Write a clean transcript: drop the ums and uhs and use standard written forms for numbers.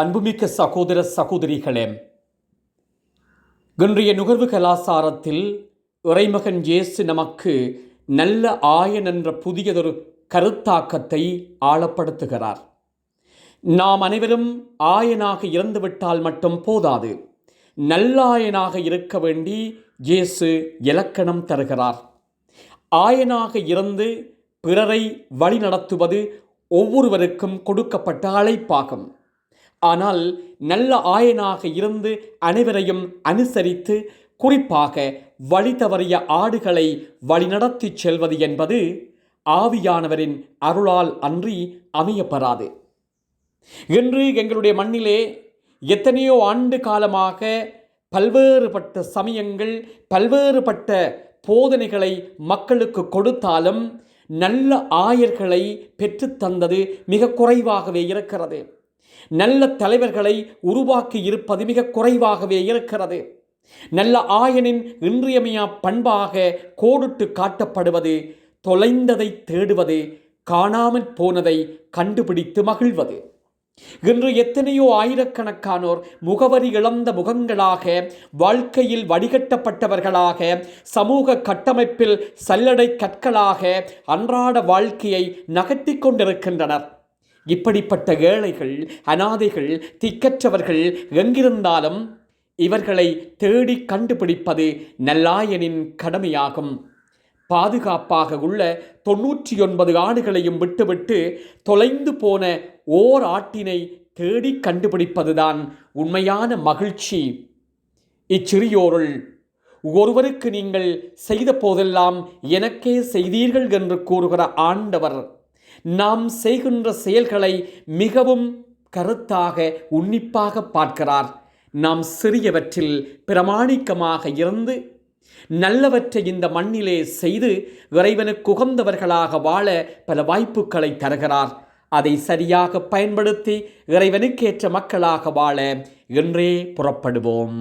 அன்புமிக்க சகோதர சகோதரிகளே, இன்றைய நுகர்வு கலாசாரத்தில் இறைமகன் இயேசு நமக்கு நல்ல ஆயன் என்ற புதியதொரு கருத்தாக்கத்தை ஆழப்படுத்துகிறார். நாம் அனைவரும் ஆயனாக இறந்துவிட்டால் மட்டும் போதாது, நல்லாயனாக இருக்க வேண்டி இயேசு இலக்கணம் தருகிறார். ஆயனாக இருந்து பிறரை வழிநடத்துவது ஒவ்வொருவருக்கும் கொடுக்கப்பட்ட அழைப்பாகும். ஆனால் நல்ல ஆயனாக இருந்து அனைவரையும் அனுசரித்து குறிப்பாக வழி தவறிய ஆடுகளை வழிநடத்தி செல்வது என்பது ஆவியானவரின் அருளால் அன்றி அமையப்பெறாது. இன்று எங்களுடைய மண்ணிலே எத்தனையோ ஆண்டு காலமாக பல்வேறுபட்ட சமயங்கள் பல்வேறுபட்ட போதனைகளை மக்களுக்கு கொடுத்தாலும் நல்ல ஆயர்களை பெற்றுத்தந்தது மிக குறைவாகவே இருக்கிறது. நல்ல தலைவர்களை உருவாக்கி இருப்பது மிக குறைவாகவே இருக்கிறது. நல்ல ஆயனின் இன்றியமையா பண்பாக கோடிட்டு காட்டப்படுவது தொலைந்ததை தேடுவது, காணாமல் போனதை கண்டுபிடித்து மகிழ்வது. இன்று எத்தனையோ ஆயிரக்கணக்கானோர் முகவரி இழந்த முகங்களாக, வாழ்க்கையில் வடிகட்டப்பட்டவர்களாக, சமூக கட்டமைப்பில் சல்லடை கற்களாக அன்றாட வாழ்க்கையை நகர்த்தி கொண்டிருக்கின்றனர். இப்படிப்பட்ட ஏழைகள், அனாதைகள், திக்கற்றவர்கள் எங்கிருந்தாலும் இவர்களை தேடி கண்டுபிடிப்பது நல்லாயனின் கடமையாகும். பாதுகாப்பாக உள்ள 99 ஆடுகளையும் விட்டுவிட்டு தொலைந்து போன ஓர் ஆட்டினை தேடி கண்டுபிடிப்பதுதான் உண்மையான மகிழ்ச்சி. இச்சிறியோருள் ஒருவருக்கு நீங்கள் செய்த போதெல்லாம் எனக்கே செய்தீர்கள் என்று கூறுகிற ஆண்டவர் நாம் செய்கின்ற செயல்களை மிகவும் கருத்தாக உன்னிப்பாக பார்க்கிறார். நாம் சிறியவற்றில் பிரமாணிக்கமாக இருந்து நல்லவற்றை இந்த மண்ணிலே செய்து இறைவனுக்கு உகந்தவர்களாக வாழ பல வாய்ப்புகளை தருகிறார். அதை சரியாக பயன்படுத்தி இறைவனுக்கேற்ற மக்களாக வாழ இன்றே புறப்படுவோம்.